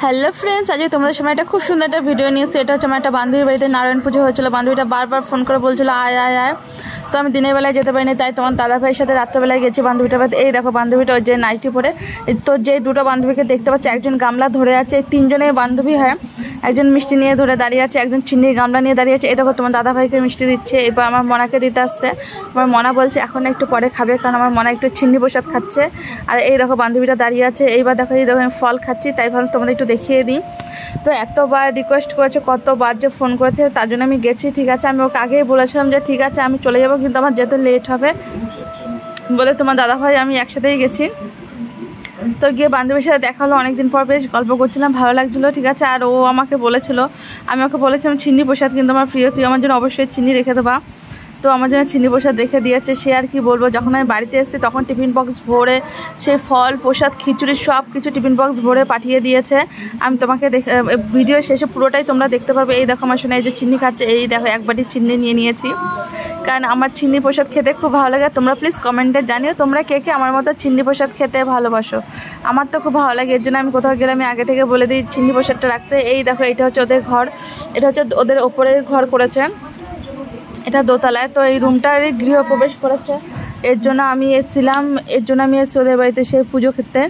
Hello friends, আজকে তোমাদের সামনে একটা খুব সুন্দর একটা ভিডিও নিয়েছি। এটা হচ্ছে আমার একটা বান্ধবীর বাড়িতে নারায়ণ পুজো হয়েছিল। বান্ধবীটা বারবার ফোন করে বলছিল আয় আয় আয়, তো আমি দিনের বেলায় যেতে পারিনি, তাই তোমার দাদা ভাইয়ের সাথে রাত্রেবেলায় গেছি বান্ধবীটার বাড়িতে। এই দেখো বান্ধবীটা ওই যে নাইটি পরে, তো যে দুটো বান্ধবীকে দেখতে পাচ্ছি, একজন গামলা ধরে আছে, তিনজনের বান্ধবী হয়, একজন মিষ্টি নিয়ে ধরে দাঁড়িয়ে আছে, একজন চিনির গামলা নিয়ে দাঁড়িয়ে আছে। এই দেখো তোমার দাদা ভাইকে মিষ্টি দিচ্ছে, এবার আমার মনাকে দিতে আসছে। আমার মনা বলছে এখন একটু পরে খাবে, কারণ আমার মনা একটু চিন্নি প্রসাদ খাচ্ছে। আর এই দেখো বান্ধবীটা দাঁড়িয়ে আছে। এইবার দেখো এই দেখো আমি ফল খাচ্ছি, তাই ভাবলাম তোমাদের একটু দেখিয়ে দিই। তো এতবার রিকোয়েস্ট করেছে, কতবার যে ফোন করেছে, তার জন্য আমি গেছি। ঠিক আছে, আমি ওকে আগেই বলেছিলাম যে ঠিক আছে আমি চলে যাবো, কিন্তু আমার যেতে লেট হবে বলে তোমার দাদা ভাই আমি একসাথেই গেছি। তো গিয়ে বান্ধবীর সাথে দেখা হলো, অনেকদিন পর বেশ গল্প করছিলাম, ভালো লাগছিলো। ঠিক আছে, আর ও আমাকে বলেছিল, আমি ওকে বলেছিলাম চিনি প্রসাদ কিন্তু আমার প্রিয়, তুই আমার জন্য অবশ্যই চিনি রেখে দেবা। তো আমার জন্য চিনি প্রসাদ রেখে দিয়েছে। সে আর কি বলবো, যখন আমি বাড়িতে এসেছি তখন টিফিন বক্স ভরে সেই ফল প্রসাদ খিচুড়ি সব কিছু টিফিন বক্স ভরে পাঠিয়ে দিয়েছে। আমি তোমাকে ভিডিও শেষে পুরোটাই তোমরা দেখতে পাবে। এই দেখো আমার শোনা এই যে চিনি খাচ্ছে, এই দেখো এক বাটি চিনি নিয়ে নিয়েছি, কারণ আমার চিনি প্রসাদ খেতে খুব ভালো লাগে। তোমরা প্লিজ কমেন্টে জানিও তোমরা কে কে আমার মতো চিনি প্রসাদ খেতে ভালোবাসো। আমার তো খুব ভালো লাগে, এর জন্য আমি কোথাও গেলে আমি আগে থেকে বলে দিই চিনি প্রসাদটা রাখতে। এই দেখো এটা হচ্ছে ওদের ঘর, এটা হচ্ছে ওদের ওপরের ঘর করেছে, এটা দোতলায়। তো এই রুমটার গৃহপ্রবেশ করেছে, এর জন্য আমি এসেছিলাম, এসেছি ওদের বাড়িতে সেই পুজো খেতে।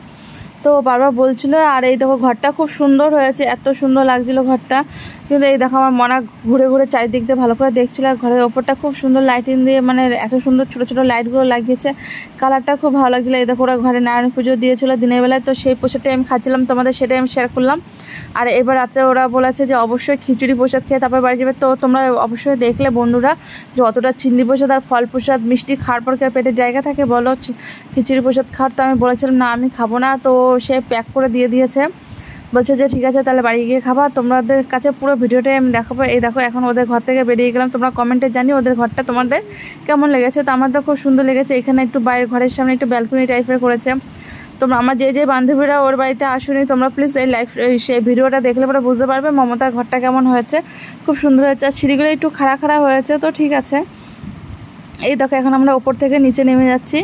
তো বারবার বলছিল। আর এই দেখো ঘরটা খুব সুন্দর হয়েছে, এত সুন্দর লাগছিল ঘরটা। কিন্তু এই দেখো আমার মনা ঘুরে ঘুরে চারিদিক দিয়ে ভালো করে দেখছিল। আর ঘরের ওপরটা খুব সুন্দর লাইটিং দিয়ে, মানে এত সুন্দর ছোটো ছোটো লাইটগুলো লাগিয়েছে, কালারটা খুব ভালো লাগছিলো। এই দেখো ওরা ঘরে নারায়ণ পুজো দিয়েছিল দিনের বেলায়, তো সেই প্রসাদটাই আমি খাচ্ছিলাম, তোমাদের সেটাই আমি শেয়ার করলাম। আর এবার রাত্রে ওরা বলেছে যে অবশ্যই খিচুড়ি প্রসাদ খেয়ে তারপর বাড়ি যাবে। তো তোমরা অবশ্যই দেখলে বন্ধুরা যে অতটা চিনি প্রসাদ আর ফল প্রসাদ মিষ্টি খাওয়ার পর কি পেটের জায়গা থাকে বলো, খিচুড়ি প্রসাদ খাওয়ার। তো আমি বলেছিলাম না আমি খাবো না, তো সে প্যাক করে দিয়ে দিয়েছে, বলছে যে ঠিক আছে তাহলে বাড়ি গিয়ে খাবা। তোমাদের কাছে পুরো ভিডিওটাই আমি দেখাবো। এই দেখো এখন ওদের ঘর থেকে বেরিয়ে গেলাম, তোমরা কমেন্টে জানিও ওদের ঘরটা তোমাদের কেমন লেগেছে। তো আমার তো খুব সুন্দর লেগেছে। এখানে একটু বাইরের ঘরের সামনে একটু ব্যালকনি টাইপের করেছে। তোমরা আমার যে বান্ধবীরা ওর বাড়িতে আসুনি, তোমরা প্লিজ এই সেই ভিডিওটা দেখলে পরে বুঝতে পারবে মমতার ঘরটা কেমন হয়েছে, খুব সুন্দর হয়েছে। আর সিঁড়িগুলো একটু খাড়া খাড়া হয়েছে, তো ঠিক আছে। এই দেখো এখন আমরা ওপর থেকে নিচে নেমে যাচ্ছি।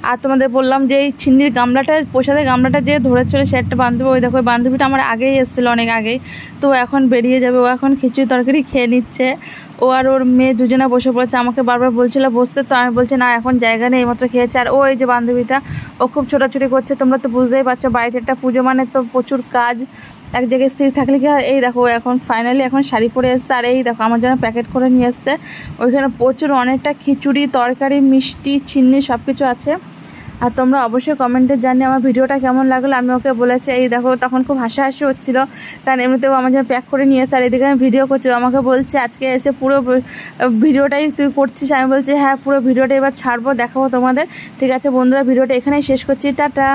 আর তোমাদের বললাম যে এই চিনির গামলাটা, প্রসাদের গামলাটা যে ধরেছিল সে একটা বান্ধবী, ওই দেখো ওই বান্ধবীটা আমার আগেই এসেছিলো, অনেক আগেই। তো এখন বেরিয়ে যাবে, ও এখন খিচুড়ি তরকারি খেয়ে নিচ্ছে। ও আর ওর মেয়ে দুজনে বসে পড়েছে, আমাকে বারবার বলছিল বসতে, তো আমি বলছি না এখন জায়গা নেই, এইমাত্র খেয়েছে। আর ও এই যে বান্ধবীটা, ও খুব ছোটাছুটি করছে। তোমরা তো বুঝতেই পারছো বাড়িতে একটা পুজো মানে তো প্রচুর কাজ, এক জায়গায় স্থির থাকলে কি আর। এই দেখো এখন ফাইনালি এখন শাড়ি পরে এসছে। আর এই দেখো আমার জন্য প্যাকেট করে নিয়ে এসছে, ওইখানে প্রচুর অনেকটা খিচুড়ি তরকারি মিষ্টি চিনি সব কিছু আছে। আর তোমরা অবশ্যই কমেন্টে জানিয়ে আমার ভিডিওটা কেমন লাগলো। আমি ওকে বলেছি, এই দেখো তখন খুব হাসাহাসি হচ্ছিলো, কারণ এমনিতেও আমার জন্য প্যাক করে নিয়ে এসে। আর এদিকে আমি ভিডিও করছি, আমাকে বলছে আজকে এসে পুরো ভিডিওটাই তুই করছিস। আমি বলছি হ্যাঁ পুরো ভিডিওটা এবার ছাড়বো, দেখাবো তোমাদের। ঠিক আছে বন্ধুরা, ভিডিওটা এখানেই শেষ করছি, টাটা।